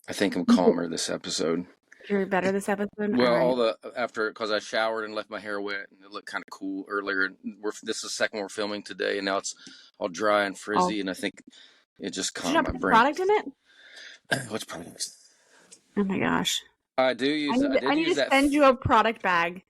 I think I'm calmer this episode. You're better this episode? Well, All right. after because I showered and left my hair wet and it looked kind of cool earlier. This is the second one we're filming today, and now it's all dry and Oh, frizzy, and I think it just did you calmed not my put brain. product in it? What's product? Oh my gosh. I do use. I I did need use to that. send you a product bag.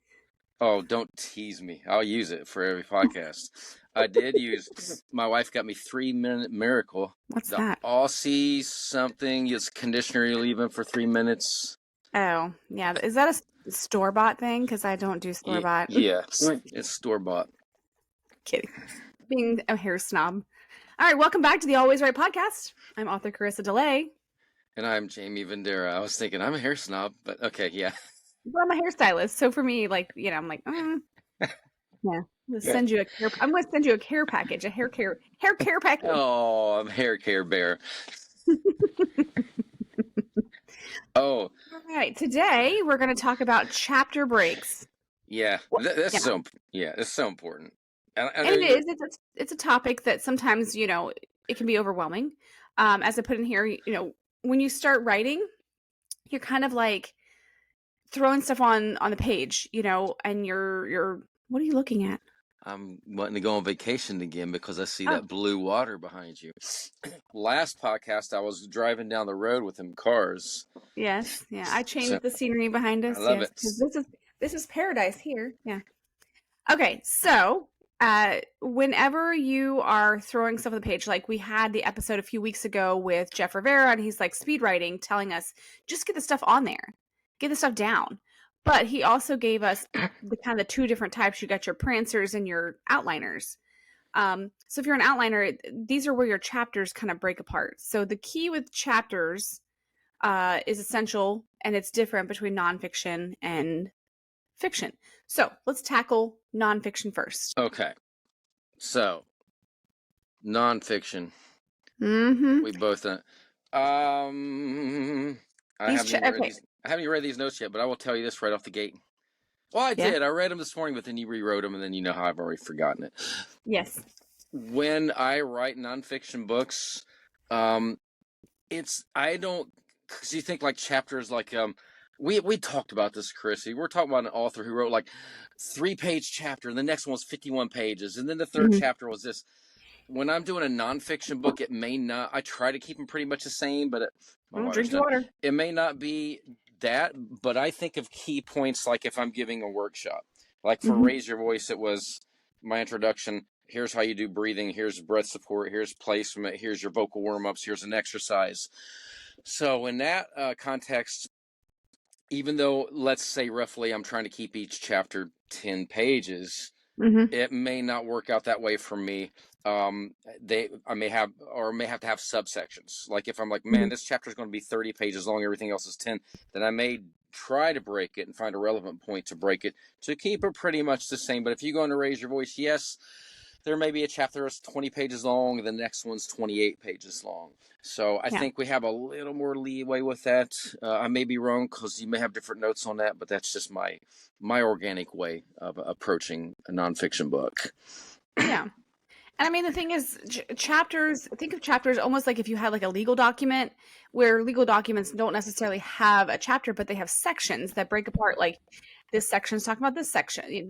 Oh, don't tease me. I'll use it for every podcast. I did use. My wife got me 3 Minute Miracle. What's The that? Aussie something. It's conditioner you leave in for 3 minutes. Oh, yeah. Is that a store-bought thing? Because I don't do store-bought. Yeah, it's store bought. Kidding. Being a hair snob. All right, welcome back to the Always Right podcast. I'm author Karisa DeLay. And I'm Jaime Vendera. I was thinking I'm a hair snob, but okay, yeah. Well, I'm a hairstylist, so for me, like, I'm like, yeah. Send you I'm going to send you a care package, a hair care package. Oh, I'm hair care bear. Oh. All right, today we're going to talk about chapter breaks. Yeah, that's so important. And it is. It's a topic that sometimes, it can be overwhelming. As I put in here, when you start writing, you're kind of like throwing stuff on the page, and you're what are you looking at? I'm wanting to go on vacation again because I see that blue water behind you. Last podcast, I was driving down the road with them cars. Yes, yeah. I changed the scenery behind us. I love it. This is paradise here. Yeah. Okay, so whenever you are throwing stuff on the page, like we had the episode a few weeks ago with Jeff Rivera, and he's like speed writing, telling us just get the stuff on there, get the stuff down. But he also gave us the two different types. You got your prancers and your outliners. So if you're an outliner, these are where your chapters kind of break apart. So the key with chapters is essential, and it's different between nonfiction and fiction. So let's tackle nonfiction first. Okay. So nonfiction. Mm-hmm. We both. I haven't read these notes yet, but I will tell you this right off the gate. Well, I did. I read them this morning, but then you rewrote them, and then you know how I've already forgotten it. Yes. When I write nonfiction books, I don't, because you think like chapters like we talked about this, Chrissy. We're talking about an author who wrote like 3-page chapter, and the next one was 51 pages, and then the third chapter was this. When I'm doing a nonfiction book, it may not. I try to keep them pretty much the same, but Drink water. It may not be that. But I think of key points, like if I'm giving a workshop, like for Raise Your Voice, it was my introduction. Here's how you do breathing. Here's breath support. Here's placement. Here's your vocal warm-ups. Here's an exercise. So in that context, even though, let's say roughly, I'm trying to keep each chapter 10 pages, it may not work out that way for me. I may have to have subsections. Like if I'm like, man, this chapter is going to be 30 pages long, everything else is 10, then I may try to break it and find a relevant point to break it to keep it pretty much the same. But if you go into Raise Your Voice, yes, there may be a chapter that's 20 pages long, and the next one's 28 pages long. So I think we have a little more leeway with that. I may be wrong because you may have different notes on that, but that's just my organic way of approaching a nonfiction book. Yeah. And I mean, the thing is, chapters, think of chapters almost like if you had like a legal document, where legal documents don't necessarily have a chapter, but they have sections that break apart. Like this section's talking about this section.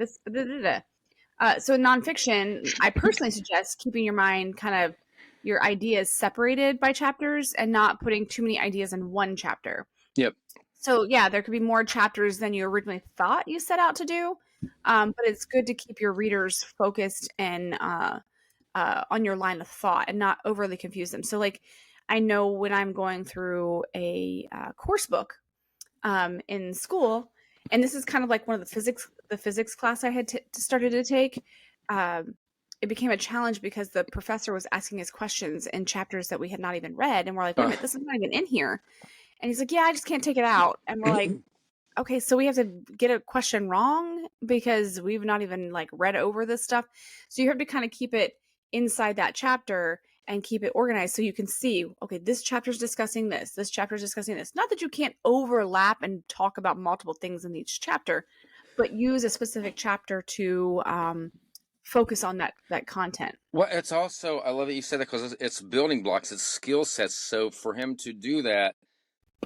So in nonfiction, I personally suggest keeping your mind kind of your ideas separated by chapters and not putting too many ideas in one chapter. Yep. So yeah, there could be more chapters than you originally thought you set out to do. But it's good to keep your readers focused and on your line of thought and not overly confuse them. So like, I know when I'm going through a course book in school, and this is kind of like one of the physics class I had started to take, it became a challenge because the professor was asking us questions in chapters that we had not even read. And we're like, wait a minute, this is not even in here. And he's like, yeah, I just can't take it out. And we're like, okay, so we have to get a question wrong because we've not even like read over this stuff. So you have to kind of keep it inside that chapter and keep it organized so you can see, okay, this chapter is discussing this chapter is discussing this. Not that you can't overlap and talk about multiple things in each chapter, but use a specific chapter to focus on that content. Well, it's also, I love that you said that because it's building blocks, it's skill sets. So for him to do that,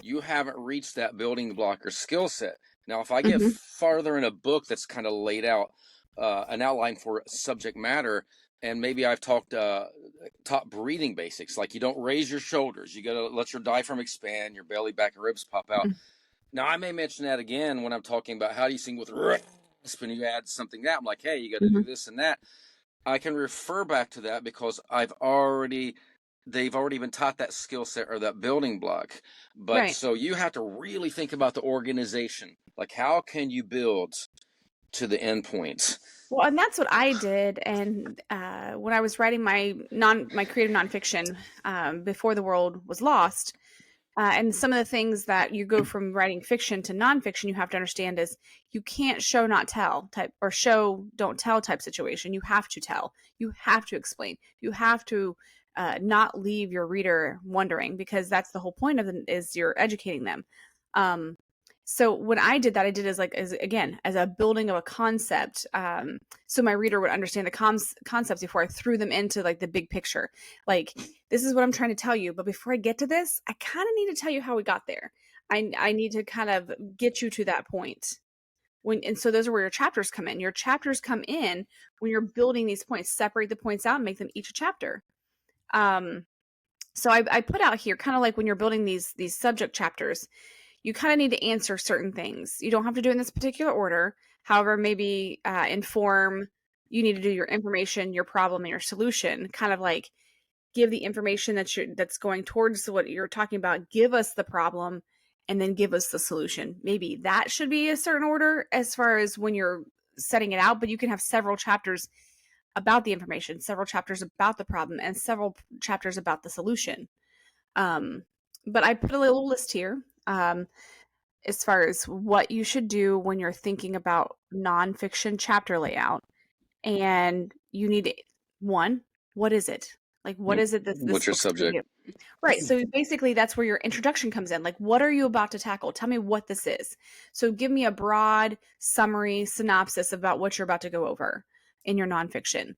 you haven't reached that building block or skill set. Now, if I get Mm-hmm. farther in a book that's kind of laid out an outline for subject matter, and maybe I've taught breathing basics, like you don't raise your shoulders, you got to let your diaphragm expand, your belly, back, and ribs pop out. Now, I may mention that again when I'm talking about how do you sing with rasp, and you add something that I'm like, hey, you got to Mm-hmm. do this and that. I can refer back to that because they've already been taught that skill set or that building block. But Right. so you have to really think about the organization. Like, how can you build to the end points? Well, and that's what I did. And when I was writing my creative nonfiction, before the world was lost, and some of the things that you go from writing fiction to nonfiction, you have to understand is you can't show not tell type, or show don't tell type situation. You have to tell. You have to explain. You have to not leave your reader wondering, because that's the whole point of it, is you're educating them. Um, so when I did that, I did as again as a building of a concept, so my reader would understand the concepts before I threw them into like the big picture. Like, this is what I'm trying to tell you, but before I get to this, I kind of need to tell you how we got there. I need to kind of get you to that point. And so those are where your chapters come in. Your chapters come in when you're building these points. Separate the points out and make them each a chapter. So I put out here kind of like when you're building these subject chapters, you kind of need to answer certain things. You don't have to do it in this particular order. However, maybe inform. You need to do your information, your problem, and your solution. Kind of like give the information that's going towards what you're talking about. Give us the problem, and then give us the solution. Maybe that should be a certain order as far as when you're setting it out. But you can have several chapters about the information, several chapters about the problem, and several chapters about the solution. Um, but I put a little list here, as far as what you should do when you're thinking about nonfiction chapter layout. And you need to, one, what is it? Like, what is it that this What's your book's going to subject? do? Right. So basically, that's where your introduction comes in. Like, what are you about to tackle? Tell me what this is. So give me a broad summary synopsis about what you're about to go over in your nonfiction.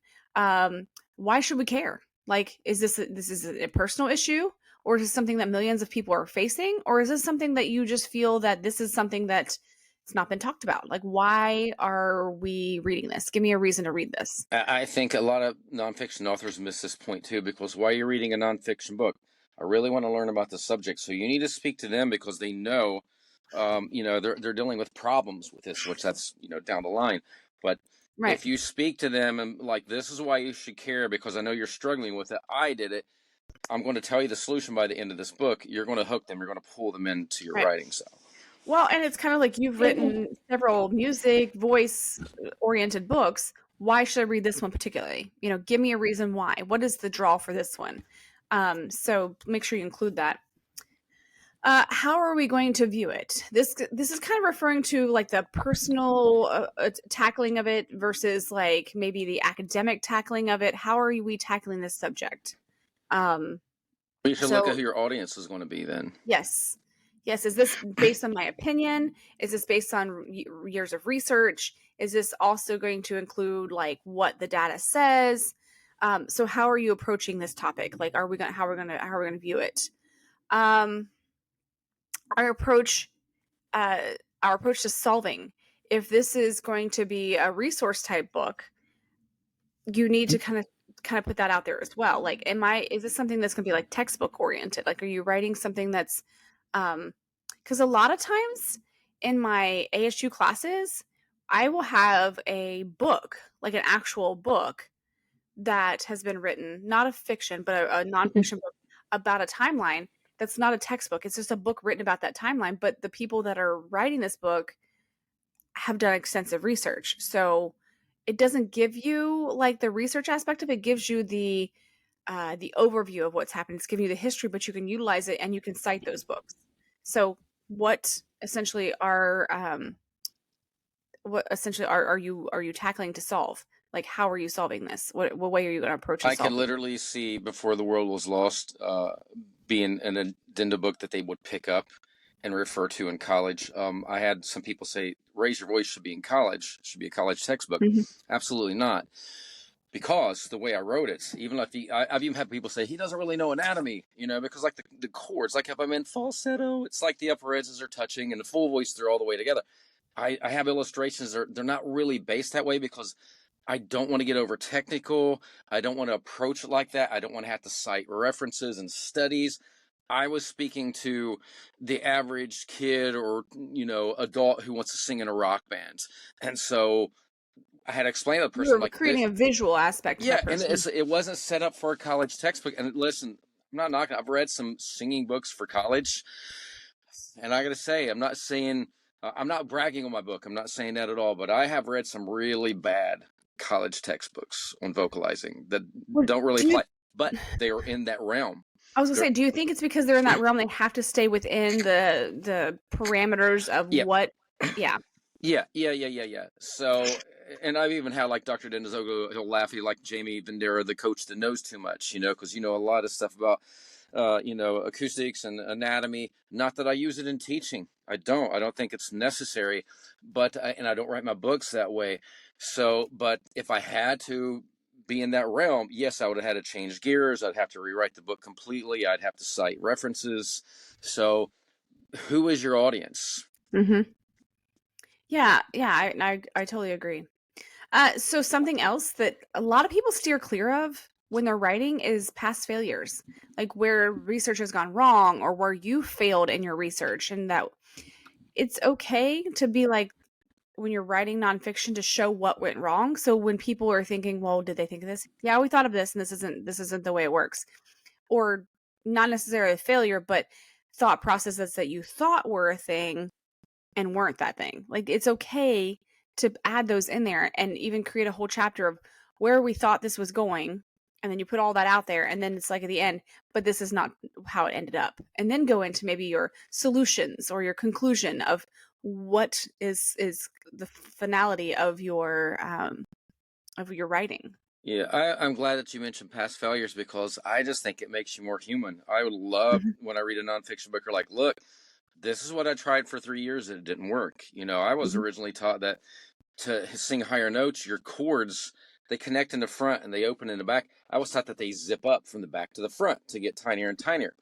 Why should we care? Like, is this is a personal issue, or is it something that millions of people are facing, or is this something that you just feel that this is something that it's not been talked about? Like, why are we reading this? Give me a reason to read this. I think a lot of nonfiction authors miss this point too, because why are you reading a nonfiction book? I really want to learn about the subject. So you need to speak to them because they know, they're dealing with problems with this, which that's, down the line. But Right. if you speak to them and like, this is why you should care because I know you're struggling with it. I did it. I'm going to tell you the solution by the end of this book. You're going to hook them. You're going to pull them into your Right. writing. So. Well, and it's kind of like you've written several music, voice oriented books. Why should I read this one particularly? Give me a reason why. What is the draw for this one? So make sure you include that. How are we going to view it? This is kind of referring to like the personal tackling of it versus like maybe the academic tackling of it. How are we tackling this subject? You should look at So who your audience is going to be then. yes. Yes. Is this based on my opinion? Is this based on years of research? Is this also going to include like what the data says? So how are you approaching this topic? Like, how are we going to view it? Um, our approach, uh, our approach to solving. If this is going to be a resource type book, you need to kind of put that out there as well. Like, is this something that's going to be like textbook oriented? Like, are you writing something that's, because a lot of times in my ASU classes, I will have a book, like an actual book that has been written, not a fiction, but a nonfiction book about a timeline. That's not a textbook. It's just a book written about that timeline. But the people that are writing this book have done extensive research. So it doesn't give you like the research aspect of it. It gives you the overview of what's happened. It's giving you the history, but you can utilize it and you can cite those books. So what essentially are you tackling to solve? Like, how are you solving this? What way are you going to approach I and could solve? literally see Before the World Was Lost being an addenda book that they would pick up and refer to in college. I had some people say, Raise Your Voice should be in college, should be a college textbook. Mhm. Absolutely not. because the way I wrote it, even like I've even had people say he doesn't really know anatomy, because like the chords, like if I'm in falsetto, it's like the upper edges are touching and the full voice, they're all the way together. I have illustrations, they're not really based that way because I don't want to get over technical. I don't want to approach it like that. I don't want to have to cite references and studies. I was speaking to the average kid or, adult who wants to sing in a rock band. And so I had to explain to the person, You're like, creating a visual aspect to yeah, that and person. it wasn't set up for a college textbook. And listen, I'm not knocking. I've read some singing books for college, and I got to say, I'm not saying I'm not bragging on my book. I'm not saying that at all. But I have read some really bad college textbooks on vocalizing that Well, don't really apply, but they are in that realm. I was gonna say, do you think it's because they're in that realm they have to stay within the parameters of Yeah. what? Yeah. Yeah. So, and I've even had like Dr. Denzogo, he'll laugh at you like Jaime Vendera, the coach that knows too much, because a lot of stuff about, acoustics and anatomy. Not that I use it in teaching. I don't think it's necessary, but, and I don't write my books that way. So, but if I had to be in that realm, yes, I would have had to change gears. I'd have to rewrite the book completely. I'd have to cite references. So who is your audience? Mm-hmm. Yeah, I totally agree. So something else that a lot of people steer clear of when they're writing is past failures, like where research has gone wrong or where you failed in your research, and that it's okay to be like when you're writing nonfiction to show what went wrong. So when people are thinking, well, did they think of this? Yeah, we thought of this, and this isn't the way it works, or not necessarily a failure, but thought processes that you thought were a thing and weren't that thing. Like it's okay to add those in there and even create a whole chapter of where we thought this was going. And then you put all that out there, and then it's like at the end, but this is not how it ended up. And then go into maybe your solutions or your conclusion of what is the finality of your writing. Yeah, I'm glad that you mentioned past failures because I just think it makes you more human. I would love when I read a nonfiction book, or like, look, this is what I tried for 3 years and it didn't work. I was originally taught that to sing higher notes, your chords, they connect in the front and they open in the back. I was taught that they zip up from the back to the front to get tinier and tinier.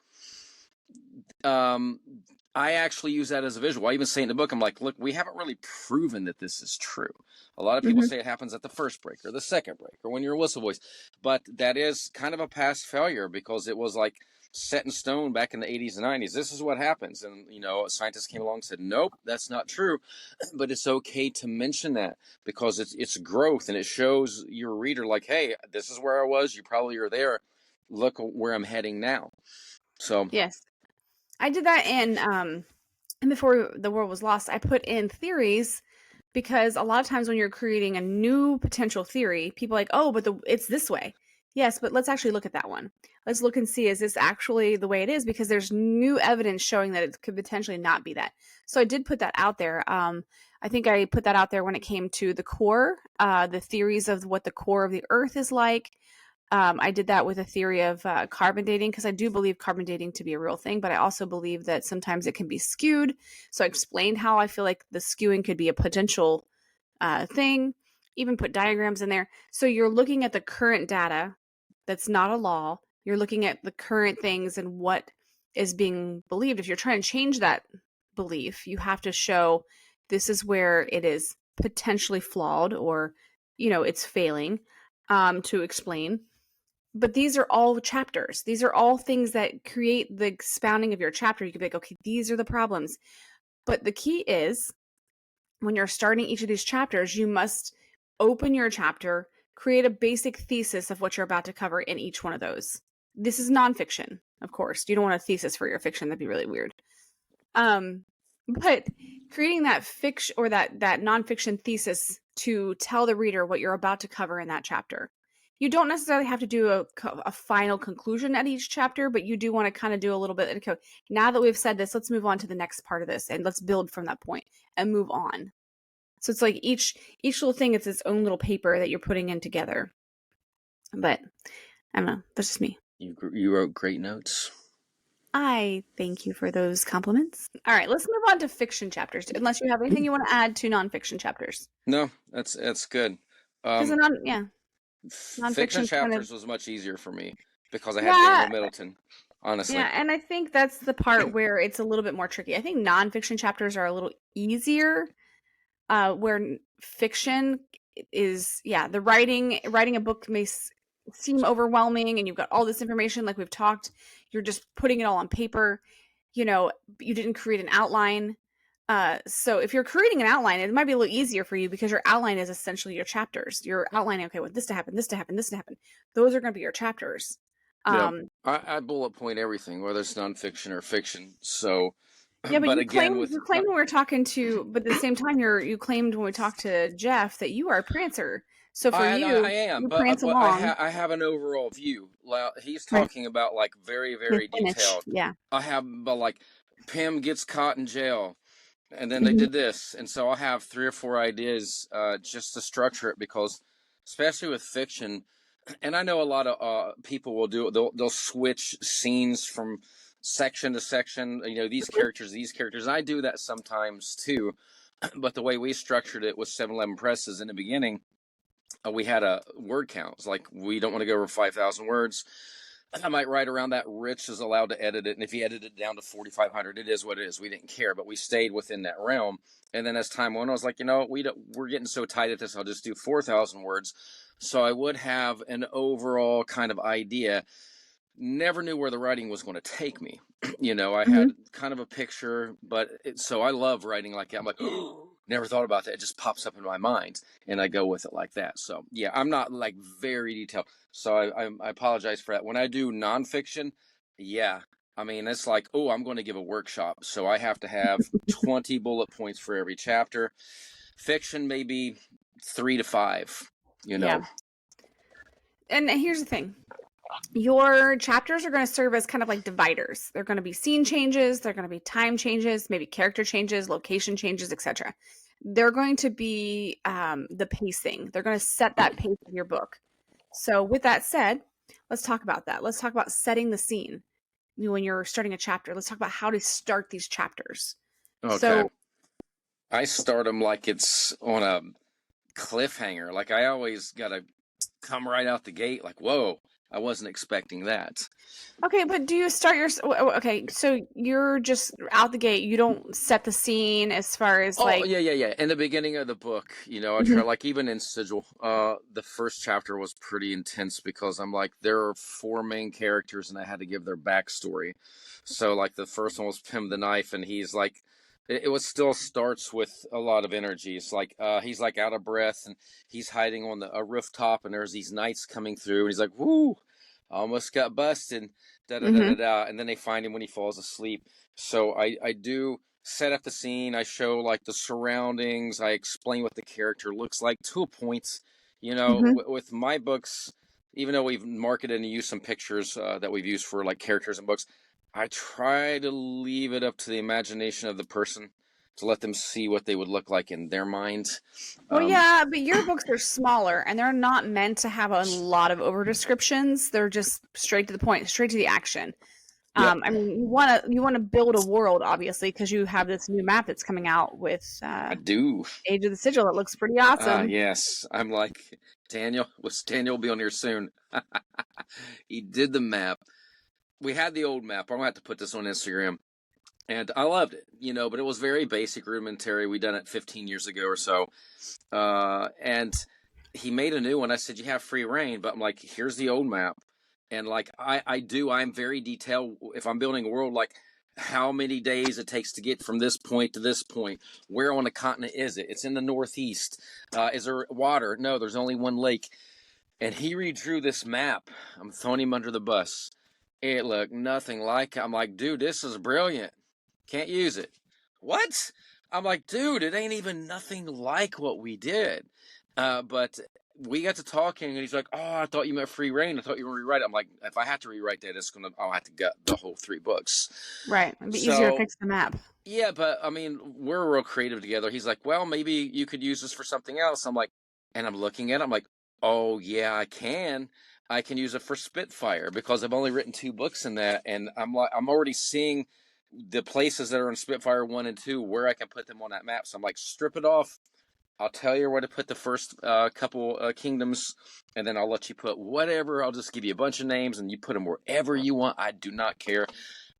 I actually use that as a visual. I even say in the book, I'm like, look, we haven't really proven that this is true. A lot of people say it happens at the first break or the second break or when you're a whistle voice, but that is kind of a past failure because it was like set in stone back in the 80s and 90s. This is what happens. And, scientists came along and said, nope, that's not true. But it's okay to mention that because it's growth and it shows your reader like, hey, this is where I was. You probably are there. Look where I'm heading now. So Yes. I did that and before the world was lost, I put in theories because a lot of times when you're creating a new potential theory, people are like, oh, but it's this way. Yes, but let's actually look at that one. Let's look and see, is this actually the way it is? Because there's new evidence showing that it could potentially not be that. So I did put that out there. I think I put that out there when it came to the core, the theories of what the core of the earth is like. I did that with a theory of carbon dating because I do believe carbon dating to be a real thing, but I also believe that sometimes it can be skewed. So I explained how I feel like the skewing could be a potential thing, even put diagrams in there. So you're looking at the current data that's not a law. You're looking at the current things and what is being believed. If you're trying to change that belief, you have to show this is where it is potentially flawed or, it's failing to explain. But these are all chapters. These are all things that create the expounding of your chapter. You could be like, okay, these are the problems. But the key is when you're starting each of these chapters, you must open your chapter, create a basic thesis of what you're about to cover in each one of those. This is nonfiction, of course. You don't want a thesis for your fiction. That'd be really weird. But creating that fiction or that nonfiction thesis to tell the reader what you're about to cover in that chapter. You don't necessarily have to do a final conclusion at each chapter, but you do want to kind of do a little bit. Okay, now that we've said this, let's move on to the next part of this and let's build from that point and move on. So it's like each little thing is its own little paper that you're putting in together. But I don't know. That's just me. you wrote great notes. I thank you for those compliments. All right, let's move on to fiction chapters. Unless you have anything you want to add to nonfiction chapters. No, that's good. Yeah. Fiction Nonfiction's kind of chapters was much easier for me because I had yeah, Daniel Middleton, honestly. yeah, and I think that's the part where it's a little bit more tricky. I think nonfiction chapters are a little easier, where fiction is, yeah, the writing a book may seem overwhelming, and you've got all this information, like we've talked. You're just putting it all on paper. You know, you didn't create an outline. So if you're creating an outline, it might be a little easier for you because your outline is essentially your chapters. You're outlining, okay, want this to happen, this to happen, this to happen. Those are going to be your chapters. Yeah, Um, I bullet point everything, whether it's nonfiction or fiction. So, Yeah, but but again, with you claimed when we were talking to, but at the same time, you claimed when we talked to Jeff that you are a prancer. So for I you, am, you prance but along. I have an overall view. He's Right. talking about like very They very finish. detailed. Yeah. I have, but like Pim gets caught in jail, and then they Hmm. did this, and so I have 3 or 4 ideas just to structure it because, especially with fiction, and I know a lot of people will do it. They'll switch scenes from section to section. You know, these characters, these characters. I do that sometimes too. But the way we structured it with 7-Eleven presses in the beginning, we had a word count. It's like we don't want to go over 5,000 words. I might write around that. Rich is allowed to edit it, and if he edited it down to 4,500, it is what it is. We didn't care, but we stayed within that realm. And then as time went on, I was like, you know, we're getting so tight at this. I'll just do 4,000 words. So I would have an overall kind of idea. Never knew where the writing was going to take me. You know, I had Hmm. kind of a picture, but so I love writing like that. I'm like, oh, never thought about that. It just pops up in my mind, and I go with it like that. So yeah, I'm not like very detailed. So I apologize for that. When I do nonfiction, yeah, I mean it's like, oh, I'm going to give a workshop, so I have to have 20 bullet points for every chapter. Fiction maybe 3 to 5. You Yeah. know. And here's the thing. Your chapters are going to serve as kind of like dividers. They're going to be scene changes, they're going to be time changes, maybe character changes, location changes, etc. They're going to be the pacing. They're going to set that pace of your book. So, with that said, let's talk about that. Let's talk about setting the scene. When you're starting a chapter, let's talk about how to start these chapters. Okay. So, I start them like it's on a cliffhanger. Like I always gotta come right out the gate. Like, whoa, I wasn't expecting that. okay, but do you start your okay, so you're just out the gate. You don't set the scene as far as Oh like yeah, yeah, yeah. In the beginning of the book, you know, I try Mhm. like even in Sigil, the first chapter was pretty intense because I'm like there are 4 main characters and I had to give their backstory. So like the first one was Pim the Knife, and he's like, it was still starts with a lot of energy. It's like he's like out of breath and he's hiding on a rooftop, and there's these knights coming through, and he's like, "Woo, almost got busted." Da da da da Mhm. da, and then they find him when he falls asleep. So I do set up the scene. I show like the surroundings. I explain what the character looks like to a point. You know, Mhm. with my books, even though we've marketed and used some pictures that we've used for like characters in books, I try to leave it up to the imagination of the person to let them see what they would look like in their mind. Well, Um, yeah, but your books are smaller and they're not meant to have a lot of over descriptions. They're just straight to the point, straight to the action. yep, I mean, you want to build a world, obviously, because you have this new map that's coming out with I do. Age of the Sigil. It looks pretty awesome. Yes, I'm like Daniel. Daniel will be on here soon. He did the map. We had the old map. I'm gonna have to put this on Instagram. And I loved it, you know, but it was very basic, rudimentary. We done it 15 years ago or so, and he made a new one. I said, "You have free reign," but I'm like, "Here's the old map," and like I'm very detailed. If I'm building a world, like how many days it takes to get from this point to this point, where on the continent is it? It's in the northeast. Is there water? No, there's only one lake. And he redrew this map. I'm throwing him under the bus. It looked nothing like it. I'm like, dude, this is brilliant. Can't use it. What? I'm like, dude, it ain't even nothing like what we did. But we got to talking, and he's like, oh, I thought you meant free reign. I thought you were going to rewrite it. I'm like, if I have to rewrite that, I'll have to gut the whole 3 books. Right. It'd be easier to So fix the map. yeah, but I mean, we're real creative together. He's like, well, maybe you could use this for something else. I'm like, and I'm looking at it, I'm like, oh, yeah, I can. I can use it for Spitfire because I've only written 2 books in that. And I'm like, I'm already seeing the places that are in Spitfire 1 and 2 where I can put them on that map. So I'm like, strip it off, I'll tell you where to put the first couple kingdoms, and then I'll let you put whatever. I'll just give you a bunch of names, and you put them wherever you want. I do not care.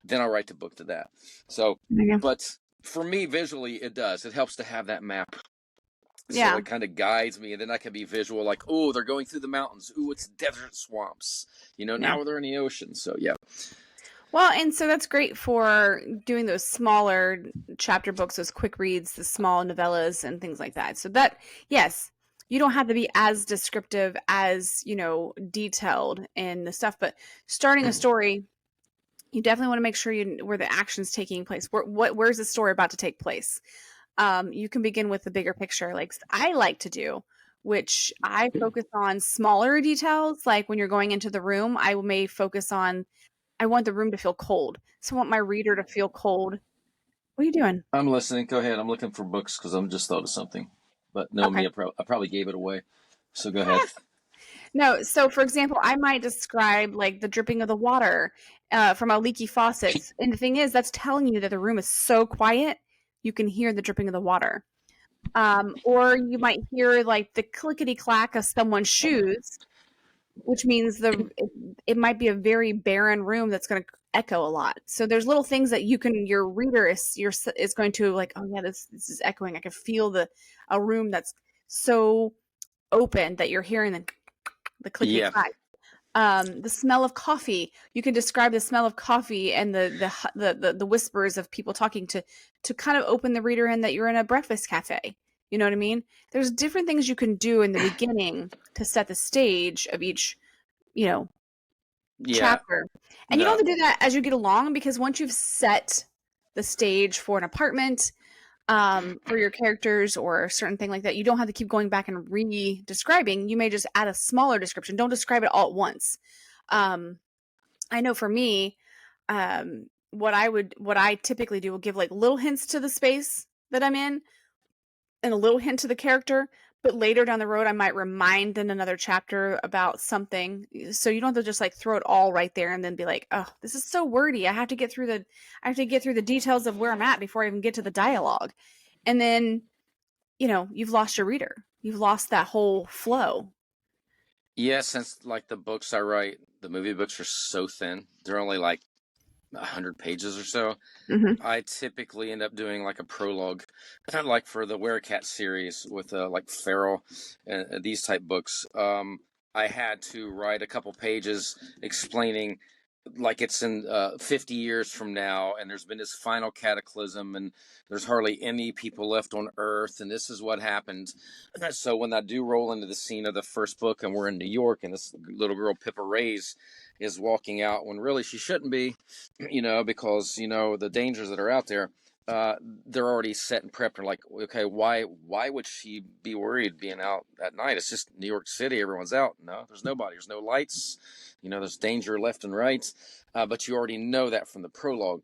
Then I'll write the book to that. So, but for me, visually, it does. It helps to have that map. So it kind of guides me, and then I can be visual, like, oh, they're going through the mountains. Ooh, it's desert swamps. Now they're in the ocean. So, yeah. Well, and so that's great for doing those smaller chapter books, those quick reads, the small novellas and things like that. So that, yes, you don't have to be as descriptive as, detailed in the stuff, but starting a story, you definitely want to make sure where the action's taking place. Where's the story about to take place? You can begin with the bigger picture, like I like to do, which I focus on smaller details. Like when you're going into the room, I may focus on, I want the room to feel cold. So I want my reader to feel cold. What are you doing? I'm listening. Go ahead. I'm looking for books because I'm just thought of something. But no, Okay. I probably gave it away. So go ahead. No, so for example, I might describe like the dripping of the water from a leaky faucet. And the thing is, that's telling you that the room is so quiet, you can hear the dripping of the water. Or you might hear like the clickety clack of someone's shoes, which means it might be a very barren room that's going to echo a lot. So there's little things that your reader is going to like, oh yeah, this is echoing. I can feel a room that's so open that you're hearing the clickety clack. The smell of coffee. You can describe the smell of coffee and the whispers of people talking to kind of open the reader in that you're in a breakfast cafe. You know what I mean? There's different things you can do in the beginning to set the stage of each, chapter. And you don't have to do that as you get along, because once you've set the stage for an apartment, for your characters or a certain thing like that, you don't have to keep going back and re-describing. You may just add a smaller description. Don't describe it all at once. I know for me, what I typically do will give like little hints to the space that I'm in and a little hint to the character, but later down the road I might remind in another chapter about something. So you don't have to just like throw it all right there and then be like, oh, this is so wordy. I have to get through the details of where I'm at before I even get to the dialogue. And then, you've lost your reader. You've lost that whole flow. Yeah, since like the books I write, the movie books are so thin. They're only like 100 pages or so. Mm-hmm. I typically end up doing like a prologue, kind of like for the Werecat series with like Feral and these type books. I had to write a couple pages explaining like it's in 50 years from now, and there's been this final cataclysm, and there's hardly any people left on Earth, and this is what happened. So when I do roll into the scene of the first book, and we're in New York, and this little girl Pippa Ray's is walking out when really she shouldn't be, because the dangers that are out there. They're already set and prepped. And like, okay, why would she be worried being out at night? It's just New York City. Everyone's out. No, there's nobody. There's no lights. There's danger left and right. But you already know that from the prologue.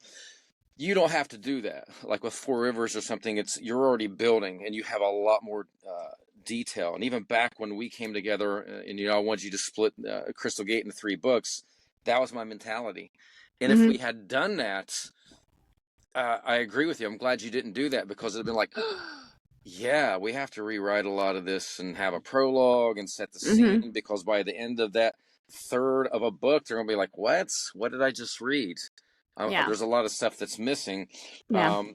You don't have to do that. Like with Four Rivers or something, you're already building, and you have a lot more detail. And even back when we came together, and I wanted you to split Crystal Gate into 3 books, that was my mentality. And if we had done that, I agree with you. I'm glad you didn't do that, because it'd been like, yeah, we have to rewrite a lot of this and have a prologue and set the scene, because by the end of that third of a book, they're gonna be like, what did I just read? There's a lot of stuff that's missing.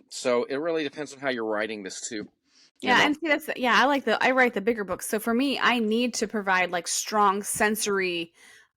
So it really depends on how you're writing this too. And see, I write the bigger books. So for me, I need to provide like strong sensory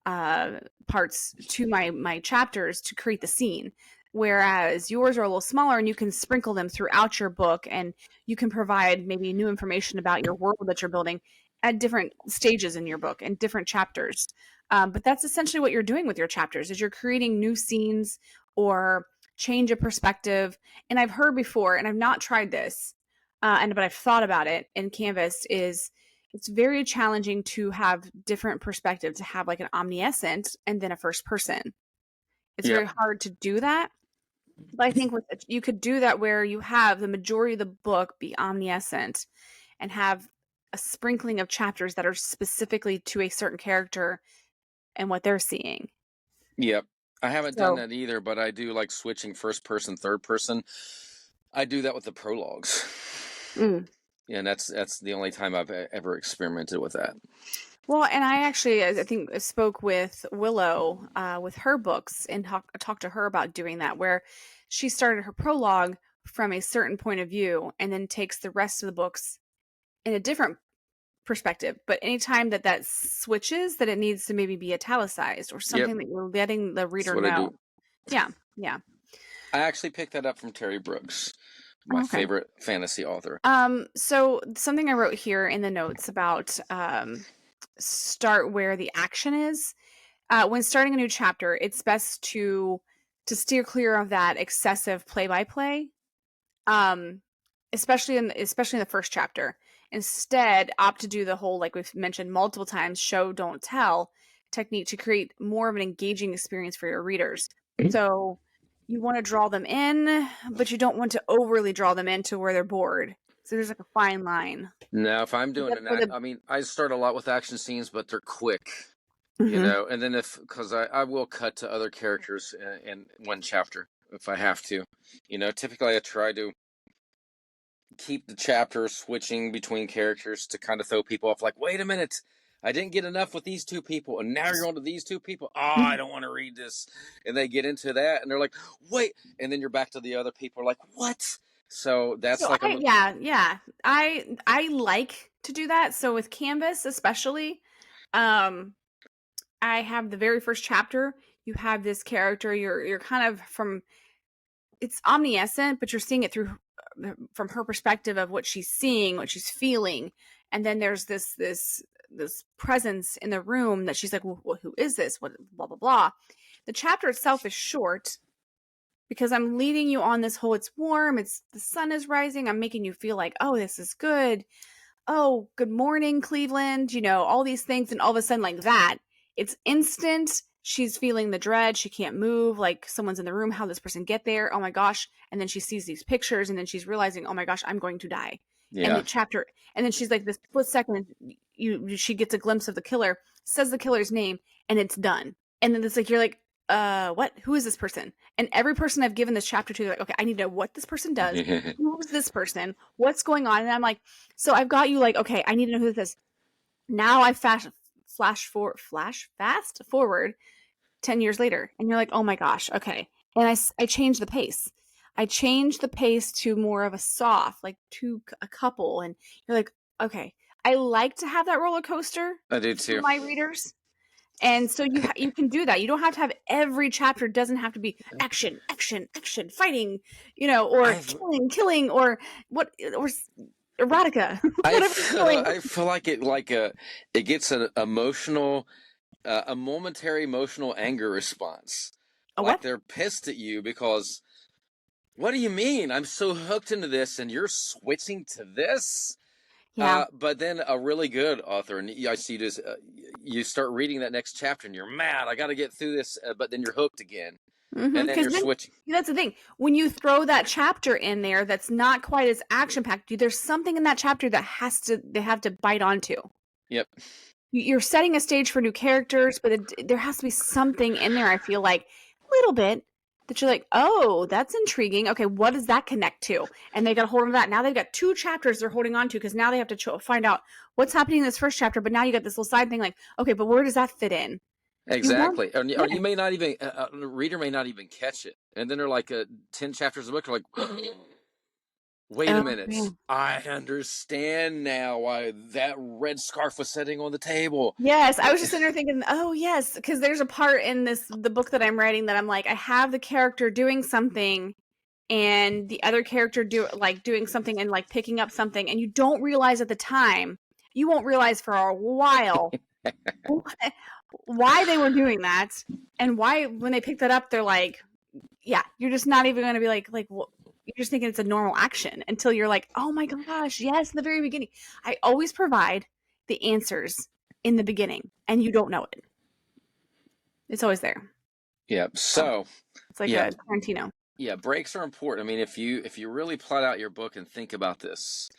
parts to my chapters to create the scene. Whereas yours are a little smaller and you can sprinkle them throughout your book, and you can provide maybe new information about your world that you're building at different stages in your book and different chapters. But that's essentially what you're doing with your chapters, is you're creating new scenes or change of perspective. And I've heard before, and I've not tried this, but I've thought about it in Canvas, is it's very challenging to have different perspectives, to have like an omniscient and then a first person. It's very hard to do that. But I think you could do that where you have the majority of the book be omniscient and have a sprinkling of chapters that are specifically to a certain character and what they're seeing. Yep. I haven't done that either, but I do like switching first person, third person. I do that with the prologues. and that's the only time I've ever experimented with that. Well, and I think spoke with Willow with her books and talked to her about doing that, where she started her prologue from a certain point of view and then takes the rest of the books in a different perspective. But anytime that switches, that it needs to maybe be italicized or something that you're letting the reader That's what I know. do. Yeah, yeah. I actually picked that up from Terry Brooks, my favorite fantasy author. So something I wrote here in the notes about start where the action is. When starting a new chapter, it's best to steer clear of that excessive play-by-play, especially in the first chapter. Instead, opt to do the whole, like we've mentioned multiple times, show don't tell technique to create more of an engaging experience for your readers. So you want to draw them in, but you don't want to overly draw them in to where they're bored. So there's like a fine line. Now, if I'm doing I mean, I start a lot with action scenes, but they're quick, you know. And then because I will cut to other characters in one chapter if I have to, you know. Typically, I try to keep the chapter switching between characters to kind of throw people off. Like, wait a minute, I didn't get enough with these two people, and now you're on to these two people. Oh, I don't want to read this. And they get into that, and they're like, wait, and then you're back to the other people. Like, what? So that's So like I like to do that. So with Canvas, especially, I have the very first chapter. You have this character. You're kind of it's omniscient, but you're seeing it from her perspective of what she's seeing, what she's feeling, and then there's this presence in the room that she's like, well, who is this? What blah blah blah. The chapter itself is short, because I'm leading you on this whole, it's warm, the sun is rising, I'm making you feel like, oh, this is good. Oh, good morning, Cleveland, all these things. And all of a sudden, like that, it's instant. She's feeling the dread. She can't move. Like someone's in the room. How did this person get there? Oh my gosh. And then she sees these pictures and then she's realizing, oh my gosh, I'm going to die. Yeah. And the chapter, and then she's like, this split second, she gets a glimpse of the killer, says the killer's name, and it's done. And then it's like, you're like, what? Who is this person? And every person I've given this chapter to, they're like, okay, I need to know what this person does. Who's this person? What's going on? And I'm like, so I've got you like, okay, I need to know who this is. Now I fast forward 10 years later. And you're like, oh my gosh, okay. And I changed the pace. I changed the pace to more of a soft, like to a couple. And you're like, okay, I like to have that roller coaster. I do too. For my readers. And so you can do that. You don't have to have every chapter doesn't have to be action, fighting, or killing, or what, or erotica. I feel like it gets an emotional, a momentary emotional anger response. Like they're pissed at you because, what do you mean? I'm so hooked into this, and you're switching to this. Yeah. But then a really good author, and I see this, you start reading that next chapter and you're mad, I got to get through this, but then you're hooked again. And then you're switching. That's the thing. When you throw that chapter in there that's not quite as action-packed, there's something in that chapter that they have to bite onto. Yep. You're setting a stage for new characters, but there has to be something in there, I feel like, a little bit, that you're like, oh, that's intriguing. Okay, what does that connect to? And they got a hold of that. Now they've got two chapters they're holding on to, because now they have to find out what's happening in this first chapter. But now you got this little side thing like, okay, but where does that fit in? Exactly. Or you may not even, the reader may not even catch it. And then they're like 10 chapters of the book, they're like, wait a minute. Man. I understand now why that red scarf was sitting on the table. Yes, I was just sitting there thinking, oh yes, because there's a part in the book that I'm writing that I'm like, I have the character doing something and the other character doing something and like picking up something, and you don't realize at the time, you won't realize for a while why they were doing that, and why when they pick that up, they're like, yeah, you're just not even going to be like well, you're just thinking it's a normal action until you're like, oh my gosh, yes, in the very beginning. I always provide the answers in the beginning, and you don't know it. It's always there. Yeah. So it's like a Tarantino. Yeah, breaks are important. I mean, if you really plot out your book and think about this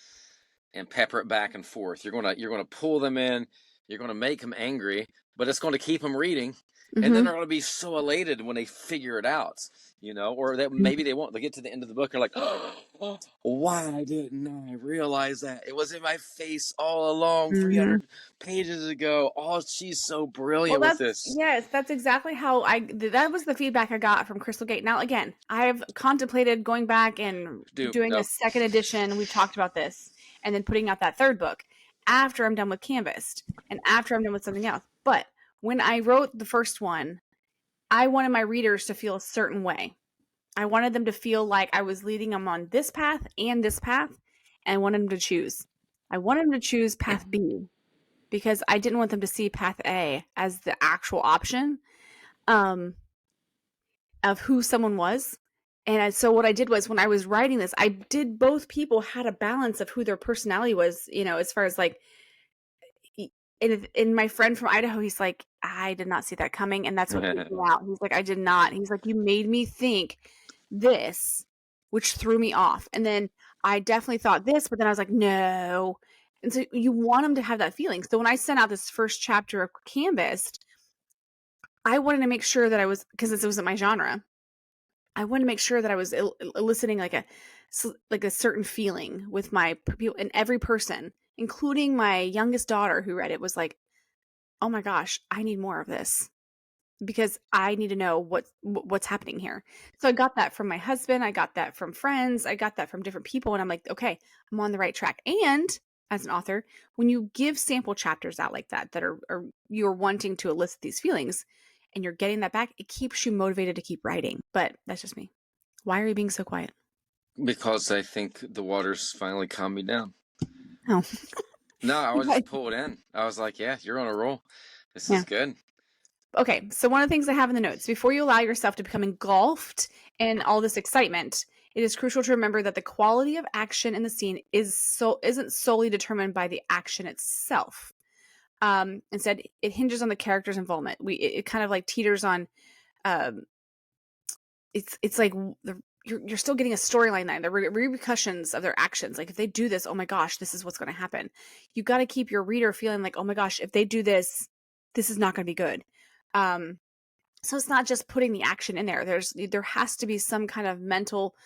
and pepper it back and forth, you're gonna pull them in, you're gonna make them angry, but it's gonna keep them reading. and then Mm-hmm. they're going to be so elated when they figure it out, or that maybe they won't. They get to the end of the book and they're like, oh, why didn't I realize that? It was in my face all along, Mm-hmm. 300 pages ago. Oh, she's so Well, brilliant with that's this. yes, that's exactly how that was the feedback I got from Crystal Gate. Now, again, I've contemplated going back and Dude, doing a no. second edition. We've talked about this, and then putting out that third book after I'm done with Canvas and after I'm done with something else. But when I wrote the first one, I wanted my readers to feel a certain way. I wanted them to feel like I was leading them on this path and this path, and I wanted them to choose. I wanted them to choose path B because I didn't want them to see path A as the actual option um, of who someone was. And so what I did was when I was writing this, I did both people had a balance of who their personality was, as far as like, and my friend from Idaho, he's like, I did not see that coming. And that's what freaked me out. He's like, I did not. He's like, you made me think this, which threw me off. And then I definitely thought this, but then I was like, no. And so you want them to have that feeling. So when I sent out this first chapter of Canvas, I wanted to make sure that I was, because this wasn't my genre, I wanted to make sure that I was eliciting like a certain feeling with my people, and every person, including my youngest daughter who read it, was like, "Oh my gosh, I need more of this because I need to know what's happening here." So I got that from my husband, I got that from friends, I got that from different people, and I'm like, "Okay, I'm on the right track." And as an author, when you give sample chapters out like that are you're wanting to elicit these feelings, and you're getting that back, it keeps you motivated to keep writing. But that's just me. Why are you being so quiet? Because I think the water's finally calmed me down. Oh, No, I was just pulled in. I was like, yeah, you're on a roll. This yeah. is good. Okay, so one of the things I have in the notes, before you allow yourself to become engulfed in all this excitement, it is crucial to remember that the quality of action in the scene isn't solely determined by the action itself. Instead, it hinges on the character's involvement. It kind of like teeters on. Um, it's like you're still getting a storyline line. The repercussions of their actions. Like if they do this, oh my gosh, this is what's going to happen. You got to keep your reader feeling like, oh my gosh, if they do this, this is not going to be good. So it's not just putting the action in there. There has to be some kind of mental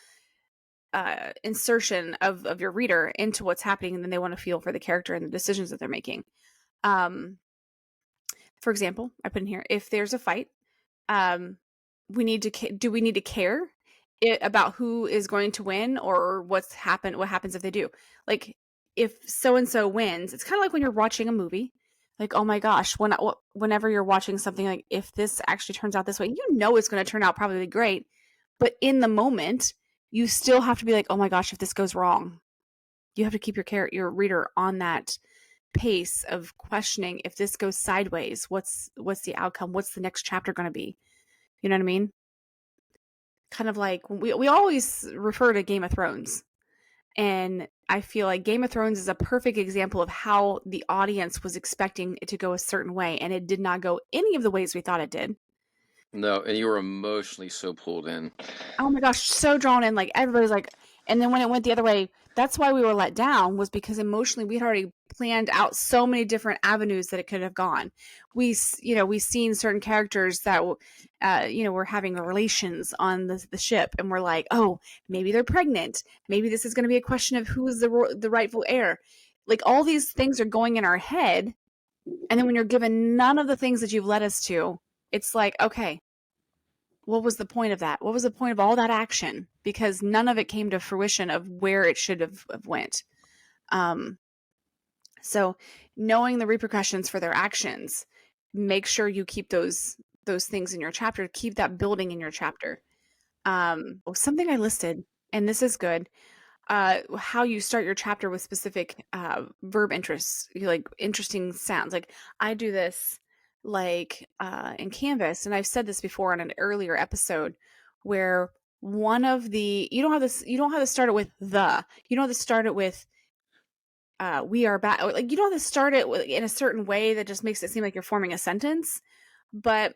insertion of your reader into what's happening, and then they want to feel for the character and the decisions that they're making. For example, I put in here, if there's a fight, we need to do we need to care about who is going to win or what happens if they do. Like if so and so wins, it's kind of like when you're watching a movie. Like, oh my gosh, whenever you're watching something, like if this actually turns out this way, it's going to turn out probably great, but in the moment, you still have to be like, oh my gosh, if this goes wrong, you have to keep your reader on that pace of questioning, if this goes sideways, what's the outcome? What's the next chapter going to be? You know what I mean? Kind of like we always refer to Game of Thrones. And I feel like Game of Thrones is a perfect example of how the audience was expecting it to go a certain way, and it did not go any of the ways we thought it did. No, and you were emotionally so pulled in. Oh my gosh, so drawn in. Like everybody's like, and then when it went the other way, that's why we were let down, was because emotionally we had already planned out so many different avenues that it could have gone. We seen certain characters that were having relations on the ship, and we're like, oh, maybe they're pregnant, maybe this is going to be a question of who is the rightful heir. Like all these things are going in our head, and then when you're given none of the things that you've led us to, it's like, okay, what was the point of that? What was the point of all that action? Because none of it came to fruition of where it should have went. So knowing the repercussions for their actions, make sure you keep those things in your chapter, keep that building in your chapter. Something I listed, and this is good, how you start your chapter with specific verb interests, like interesting sounds. Like I do this like in Canvas, and I've said this before on an earlier episode, where one of the you don't have to start it with you don't have to start it with we are back. Like you don't have to start it in a certain way that just makes it seem like you're forming a sentence. But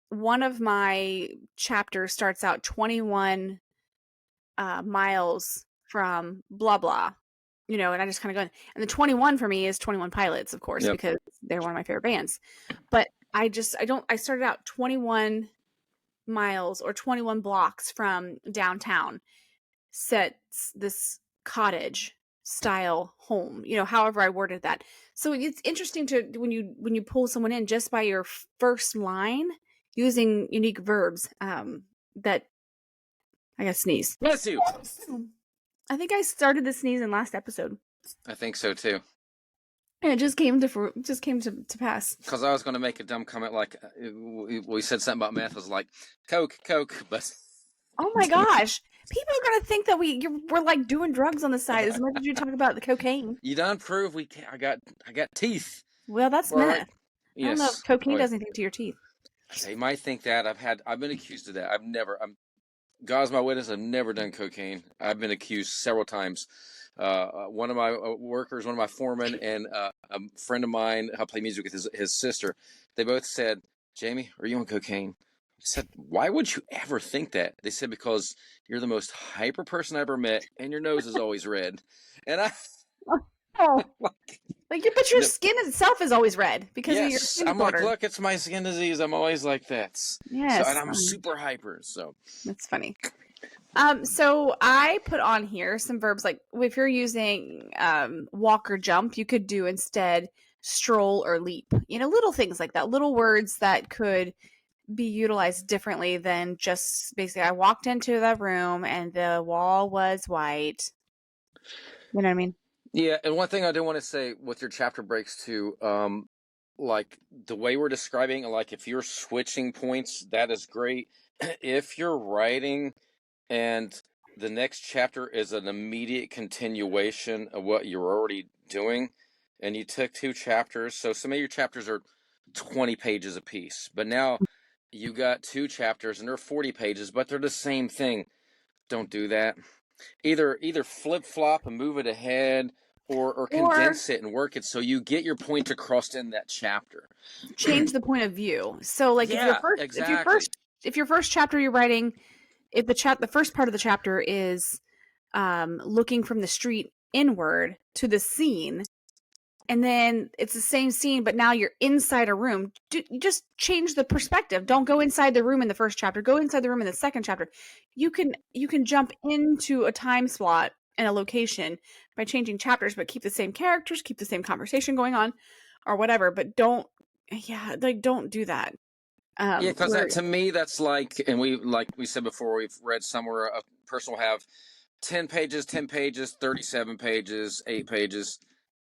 one of my chapters starts out 21 miles from blah blah, and I just kind of go, and the 21 for me is 21 Pilots, of course, Yep. because they're one of my favorite bands. But I started out 21 miles or 21 blocks from downtown, sets this cottage style home, however I worded that. So it's interesting to when you pull someone in just by your first line using unique verbs. That I got sneeze. Bless you. I think I started the sneeze in last episode. I think so too. And it just came to pass. Because I was going to make a dumb comment, like we said something about meth. I was like, Coke, but. Oh my gosh. People are going to think that we're like doing drugs on the side as much as you talk about the cocaine. You done prove I got teeth. Well, that's meth. Yes. I don't know if cocaine does anything to your teeth. They might think that. I've been accused of that. God's my witness, I've never done cocaine. I've been accused several times. One of my workers, one of my foremen, and a friend of mine who I play music with, his sister, they both said, Jamie, are you on cocaine? I said, why would you ever think that? They said, because you're the most hyper person I ever met, and your nose is always red. And I... Oh. But your skin itself is always red because of your skin I'm disorder. like, look, it's my skin disease. I'm always like that. Yes. And I'm super hyper, so. That's funny. So I put on here some verbs, like if you're using walk or jump, you could do instead stroll or leap. Little things like that, little words that could be utilized differently than just basically I walked into the room and the wall was white. You know what I mean? Yeah, and one thing I do want to say with your chapter breaks too, like the way we're describing, like if you're switching points, that is great. If you're writing and the next chapter is an immediate continuation of what you're already doing, and you took 2 chapters, so some of your chapters are 20 pages apiece, but now you got 2 chapters and they're 40 pages, but they're the same thing. Don't do that. Either flip-flop and move it ahead, or condense it and work it so you get your point across in that chapter. Change the point of view. So like if your first chapter you're writing, if the first part of the chapter is looking from the street inward to the scene, and then it's the same scene, but now you're inside a room, just change the perspective. Don't go inside the room in the first chapter. Go inside the room in the second chapter. You can jump into a time slot and a location by changing chapters, but keep the same characters, keep the same conversation going on, or whatever. But don't do that. Because to me, that's like we said before, we've read somewhere a person will have 10 pages, 37 pages, 8 pages.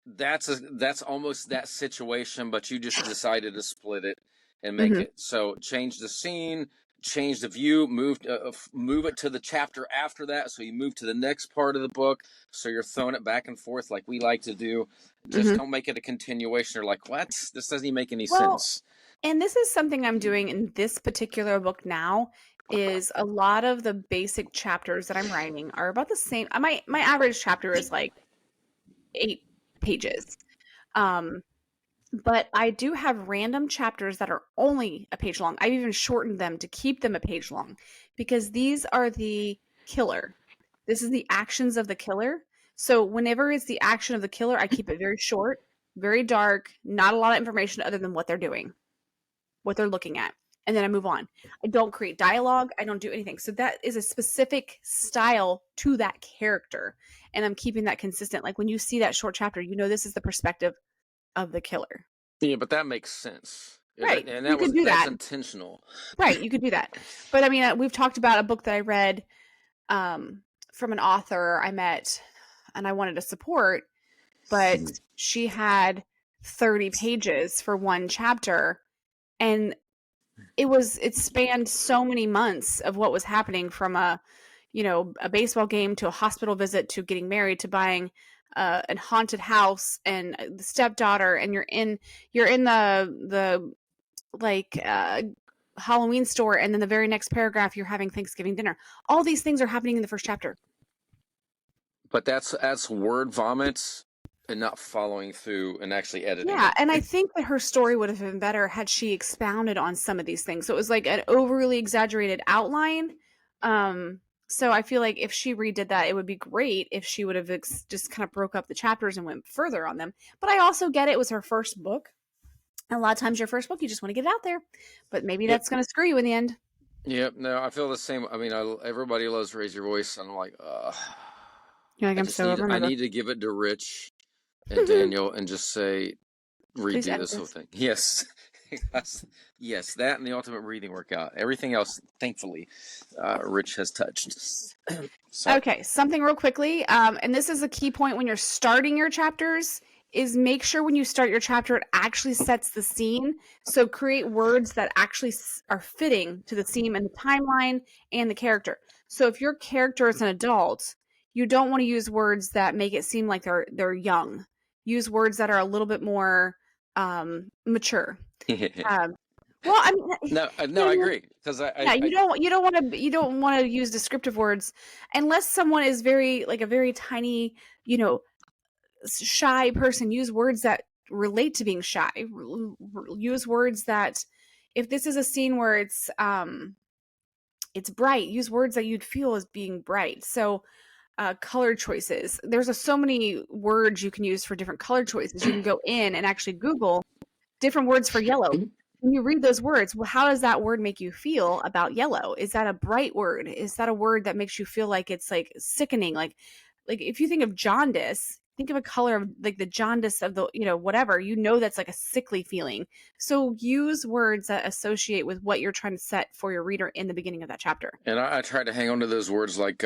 That's almost that situation, but you just decided to split it and make it. So change the scene, change the view, move it to the chapter after that. So you move to the next part of the book. So you're throwing it back and forth like we like to do. Just don't make it a continuation. Or like, what? This doesn't even make any sense. And this is something I'm doing in this particular book now, is a lot of the basic chapters that I'm writing are about the same. My average chapter is like 8 pages. But I do have random chapters that are only a page long. I've even shortened them to keep them a page long because these are the killer. This is the actions of the killer. So whenever it's the action of the killer, I keep it very short, very dark, not a lot of information other than what they're doing, what they're looking at. And then I move on. I don't create dialogue. I don't do anything. So that is a specific style to that character. And I'm keeping that consistent. Like when you see that short chapter, this is the perspective of the killer. Yeah, but that makes sense. Right. And that's intentional. Right. You could do that. But I mean, we've talked about a book that I read from an author I met and I wanted to support, but she had 30 pages for one chapter. And it spanned so many months of what was happening from a baseball game to a hospital visit to getting married to buying a haunted house and the stepdaughter, and you're in the Halloween store, and then the very next paragraph you're having Thanksgiving dinner. All these things are happening in the first chapter. But that's word vomits and not following through and actually editing. Yeah, and I think that her story would have been better had she expounded on some of these things. So it was like an overly exaggerated outline. So I feel like if she redid that, it would be great if she would have just kind of broke up the chapters and went further on them. But I also get it was her first book. And a lot of times your first book, you just want to get it out there, but maybe Yep. that's going to screw you in the end. Yep. No, I feel the same. I mean, everybody loves Raise Your Voice. And I'm like, You're like, I I'm just so need, over my I book. need to give it to Rich and Daniel and just say, Please redo edit this whole this. thing. Yes. Yes, that and the ultimate breathing workout. Everything else, thankfully, Rich has touched. So, Okay, something real quickly, and this is a key point when you're starting your chapters, is make sure when you start your chapter it actually sets the scene. So create words that actually are fitting to the scene and the timeline and the character. So if your character is an adult, you don't want to use words that make it seem like they're young. Use words that are a little bit more mature. Um, well, I mean, no, I agree because yeah, you don't want to use descriptive words unless someone is very like a very tiny, you know, shy person. Use words that relate to being shy. Use words that if this is a scene where it's bright, use words that you'd feel as being bright. So color choices. There's so many words you can use for different color choices. You can go in and actually Google different words for yellow. When you read those words, well, how does that word make you feel about yellow? Is that a bright word? Is that a word that makes you feel like it's like sickening? Like if you think of jaundice, think of a color of like the jaundice of the, whatever, that's like a sickly feeling. So use words that associate with what you're trying to set for your reader in the beginning of that chapter. and I try to hang on to those words like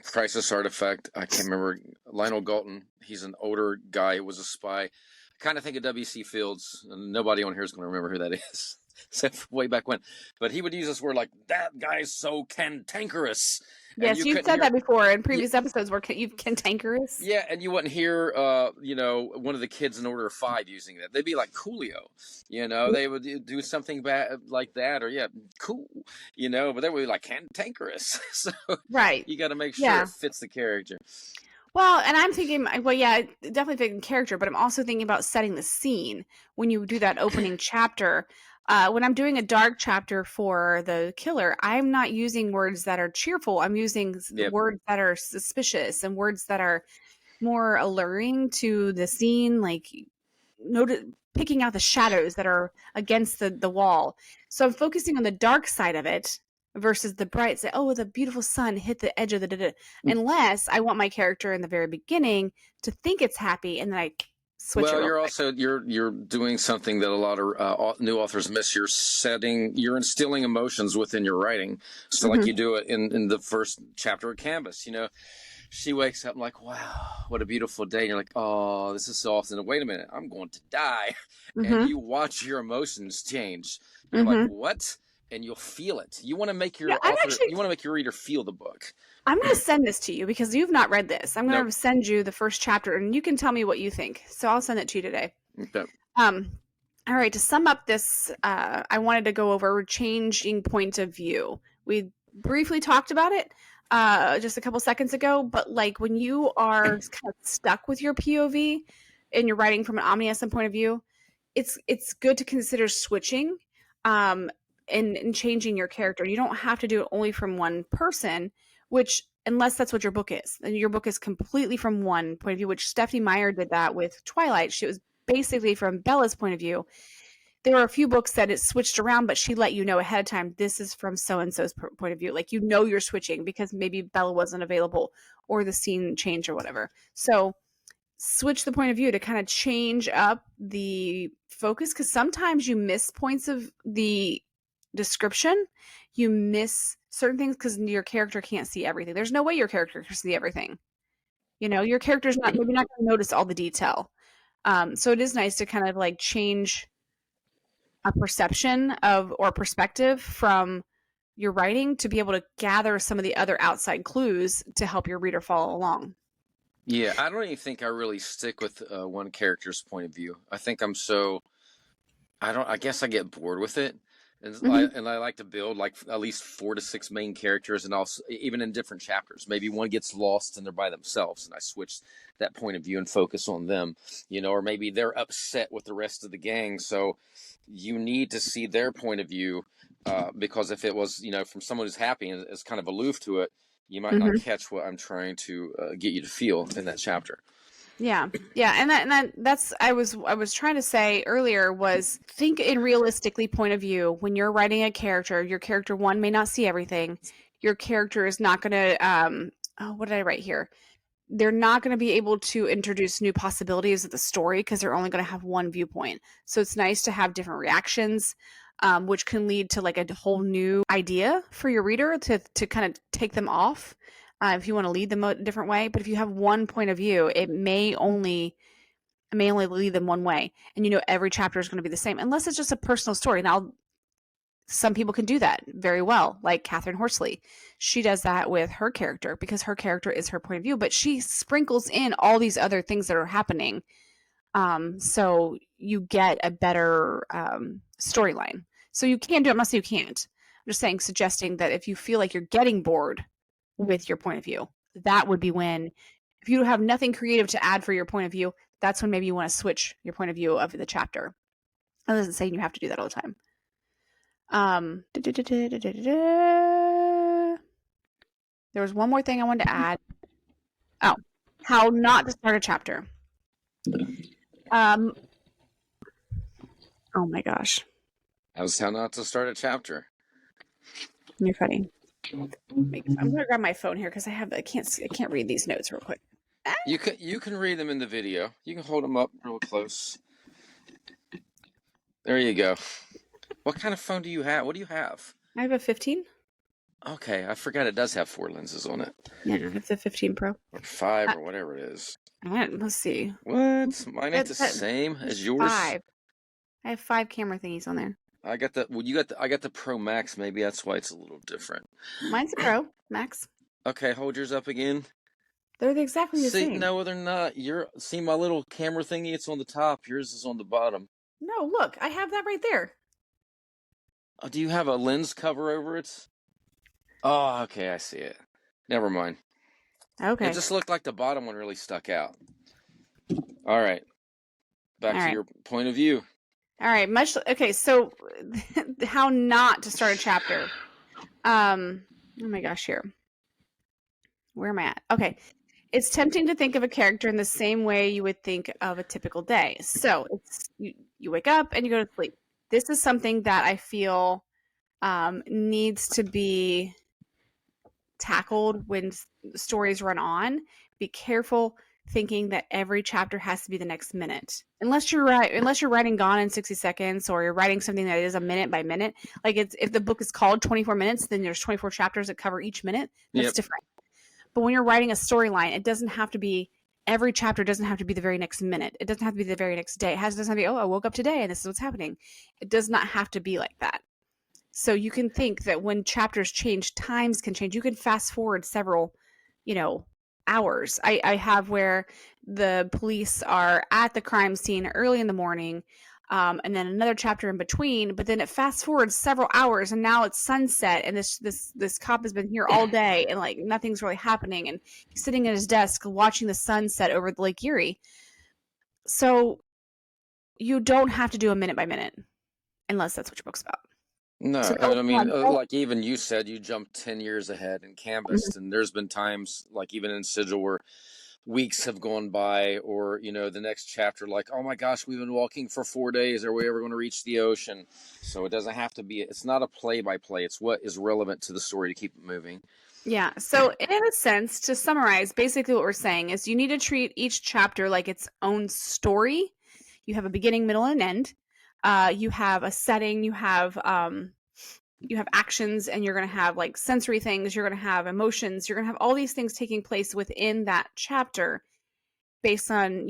crisis artifact. I can't remember Lionel Galton. He's an older guy who was a spy. I kind of think of W.C. Fields, and nobody on here is going to remember who that is, except way back when. But he would use this word like, that guy's so cantankerous. And Yes, you you've couldn't said hear, that before in yeah, previous episodes where you've cantankerous. yeah, and you wouldn't hear, one of the kids in Order of Five using that. They'd be like Coolio, they would do something bad like that, or yeah, cool, but they would be like cantankerous. So Right. you got to make sure Yeah. it fits the character. Well, and I'm thinking, well, yeah, definitely thinking character, but I'm also thinking about setting the scene when you do that opening chapter. When I'm doing a dark chapter for the killer, I'm not using words that are cheerful. I'm using Yep. words that are suspicious and words that are more alluring to the scene, like picking out the shadows that are against the wall. So I'm focusing on the dark side of it versus the bright side. Oh, the beautiful sun hit the edge of the unless I want my character in the very beginning to think it's happy and then I switch it Well, real you're quick. also you're doing something that a lot of new authors miss. You're instilling emotions within your writing. So, like Mm-hmm. you do it in the first chapter of Canvas. She wakes up and like, wow, what a beautiful day. And you're like, oh, this is so awesome. Wait a minute, I'm going to die. And Mm-hmm. you watch your emotions change. You're like, Mm-hmm. what? And you'll feel it. You want to make Yeah, you want to make your reader feel the book. I'm going to send this to you because you've not read this. I'm going Nope. to send you the first chapter and you can tell me what you think. So I'll send it to you today. Nope. Um, all right, to sum up this, I wanted to go over changing point of view. We briefly talked about it just a couple seconds ago, but like when you are kind of stuck with your POV and you're writing from an omniscient point of view, it's good to consider switching um, and changing your character. You don't have to do it only from one person, which unless that's what your book is. And your book is completely from one point of view, which Stephanie Meyer did that with Twilight. She was basically from Bella's point of view. There were a few books that it switched around, but she let you know ahead of time, this is from so-and-so's point of view. Like, you're switching because maybe Bella wasn't available or the scene changed or whatever. So switch the point of view to kind of change up the focus because sometimes you miss points of the description. You miss certain things because your character can't see everything. There's no way your character can see everything. Your character's maybe not going to notice all the detail. So it is nice to kind of like change a perception of or perspective from your writing to be able to gather some of the other outside clues to help your reader follow along. Yeah, I don't even think I really stick with one character's point of view. I think I guess I get bored with it. Mm-hmm. And I like to build like at least 4 to 6 main characters, and also even in different chapters. Maybe one gets lost and they're by themselves, and I switch that point of view and focus on them. Or maybe they're upset with the rest of the gang, so you need to see their point of view because if it was from someone who's happy and is kind of aloof to it, you might not Mm-hmm. catch what I'm trying to get you to feel in that chapter. Yeah. Yeah. And that's I was trying to say earlier was think in realistically point of view. When you're writing a character, your character one may not see everything. Your character is not gonna what did I write here? They're not going to be able to introduce new possibilities of the story because they're only going to have one viewpoint. So it's nice to have different reactions, which can lead to like a whole new idea for your reader to kind of take them off if you want to lead them a different way. But if you have one point of view, it may only lead them one way, and every chapter is going to be the same unless it's just a personal story. Now some people can do that very well, like Catherine Horsley. She does that with her character because her character is her point of view, but she sprinkles in all these other things that are happening. So you get a better storyline. So you can do it. I'm not saying you can't. I'm just suggesting that if you feel like you're getting bored with your point of view, that would be when, if you have nothing creative to add for your point of view, that's when maybe you want to switch your point of view of the chapter. I wasn't saying you have to do that all the time. There was one more thing I wanted to add. Oh, how not to start a chapter. Oh my gosh. How's how not to start a chapter? You're funny. I'm gonna grab my phone here because I can't read these notes real quick. You can read them in the video. You can hold them up real close. There you go. What kind of phone do you have? What do you have? I have a 15. Okay, I forgot it does have 4 lenses on it. Yeah, it's a 15 Pro. Or 5 or whatever it is. Let's see. What? Mine ain't the same as yours. 5. I have 5 camera thingies on there. I got the I got the Pro Max. Maybe that's why it's a little different. Mine's a Pro Max. Okay, hold yours up again. They're exactly the same. No, they're not. See my little camera thingy? It's on the top. Yours is on the bottom. No, look, I have that right there. Oh, do you have a lens cover over it? Oh, okay, I see it. Never mind. Okay. It just looked like the bottom one really stuck out. All right. Back to your point of view. All right. Okay, so how not to start a chapter. Oh my gosh, here. Where am I at? Okay. It's tempting to think of a character in the same way you would think of a typical day. So it's you wake up and you go to sleep. This is something that I feel needs to be tackled when stories run on. Be careful thinking that every chapter has to be the next minute. Unless you're writing Gone in 60 Seconds or you're writing something that is a minute by minute. Like if the book is called 24 minutes, then there's 24 chapters that cover each minute. That's different. But when you're writing a storyline, it doesn't have to be, every chapter doesn't have to be the very next minute. It doesn't have to be the very next day. It doesn't have to be, I woke up today and this is what's happening. It does not have to be like that. So you can think that when chapters change, times can change. You can fast forward several, hours. I have where the police are at the crime scene early in the morning, and then another chapter in between, but then it fast forwards several hours and now it's sunset and this cop has been here all day and like nothing's really happening and he's sitting at his desk watching the sunset over the Lake Erie. So you don't have to do a minute by minute unless that's what your book's about. No, so I mean, like even you said, you jumped 10 years ahead and canvassed, and there's been times, like even in Sigil, where weeks have gone by, or the next chapter, like, oh my gosh, we've been walking for 4 days. Are we ever going to reach the ocean? So it doesn't have to be. It's not a play-by-play. It's what is relevant to the story to keep it moving. Yeah. So in a sense, to summarize, basically what we're saying is you need to treat each chapter like its own story. You have a beginning, middle, and end. You have a setting, you have actions, and you're going to have like sensory things, you're going to have emotions, you're going to have all these things taking place within that chapter based on,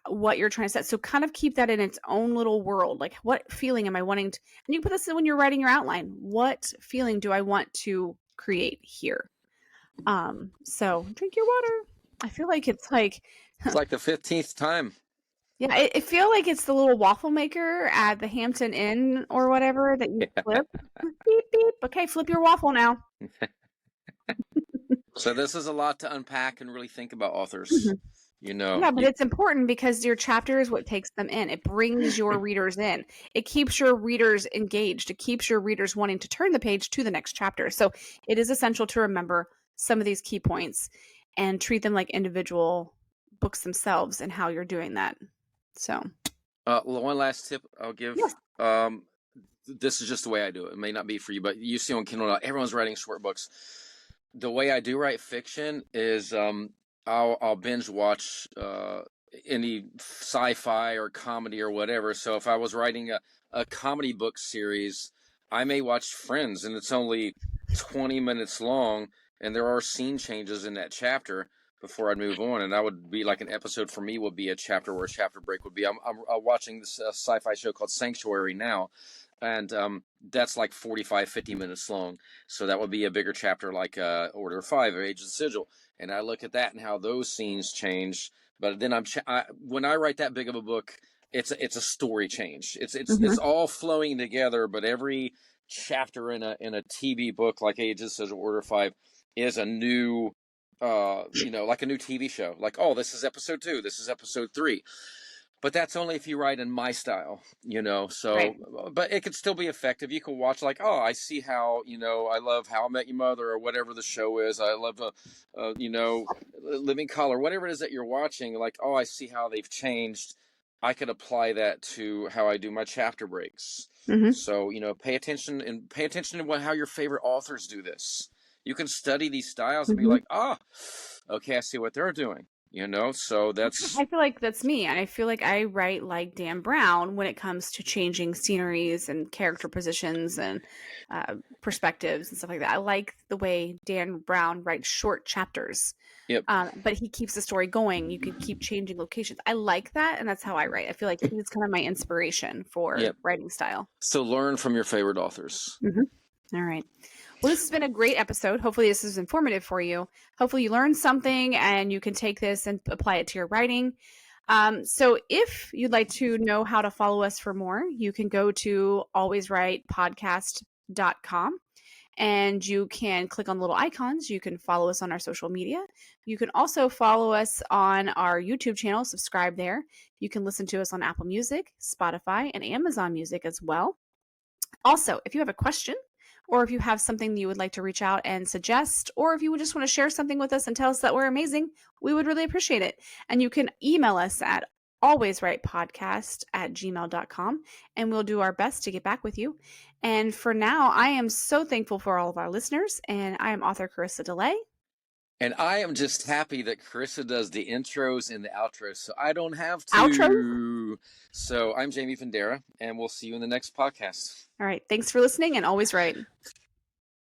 what you're trying to set. So kind of keep that in its own little world. Like what feeling am I wanting to, and you put this in when you're writing your outline. What feeling do I want to create here? So drink your water. I feel like it's like the 15th time. Yeah, I feel like it's the little waffle maker at the Hampton Inn or whatever that you flip. Beep, beep. Okay, flip your waffle now. So this is a lot to unpack and really think about, authors. Mm-hmm. Yeah, but it's important because your chapter is what takes them in. It brings your readers in. It keeps your readers engaged. It keeps your readers wanting to turn the page to the next chapter. So it is essential to remember some of these key points and treat them like individual books themselves and how you're doing that. So, one last tip I'll give. yes. This is just the way I do it. It may not be for you, but you see on Kindle, everyone's writing short books. The way I do write fiction is I'll binge watch any sci-fi or comedy or whatever. So if I was writing a comedy book series, I may watch Friends, and it's only 20 minutes long, and there are scene changes in that chapter before I'd move on. And that would be like an episode for me would be a chapter where a chapter break would be. I'm watching this sci-fi show called Sanctuary now, and that's like 45-50 minutes long. So that would be a bigger chapter like Order 5 or Age of the Sigil. And I look at that and how those scenes change. But then when I write that big of a book, it's a story change. It's all flowing together, but every chapter in a TV book like Age of the Sigil, Order 5 is a new like a new TV show. Like, oh, this is episode 2, this is episode 3. But that's only if you write in my style, so, Right. But it could still be effective. You can watch like, oh, I see how, I love How I Met Your Mother or whatever the show is. I love, Living Color, whatever it is that you're watching. Like, oh, I see how they've changed. I could apply that to how I do my chapter breaks. Mm-hmm. So, pay attention to how your favorite authors do this. You can study these styles and be like, okay, I see what they're doing. So that's... I feel like that's me. I feel like I write like Dan Brown when it comes to changing sceneries and character positions and perspectives and stuff like that. I like the way Dan Brown writes short chapters. Yep. But he keeps the story going. You can keep changing locations. I like that, and that's how I write. I feel like he's kind of my inspiration for writing style. So learn from your favorite authors. Mm-hmm. All right. Well, this has been a great episode. Hopefully this is informative for you. Hopefully you learned something and you can take this and apply it to your writing. So if you'd like to know how to follow us for more, you can go to alwayswritepodcast.com and you can click on the little icons. You can follow us on our social media. You can also follow us on our YouTube channel, subscribe there. You can listen to us on Apple Music, Spotify, and Amazon Music as well. Also, if you have a question, or if you have something that you would like to reach out and suggest, or if you would just want to share something with us and tell us that we're amazing, we would really appreciate it. And you can email us at alwayswritepodcast@gmail.com, and we'll do our best to get back with you. And for now, I am so thankful for all of our listeners, and I am author Karisa DeLay. And I am just happy that Karisa does the intros and the outros, so I don't have to. Outro? So I'm Jaime Vendera, and we'll see you in the next podcast. All right. Thanks for listening, and always write.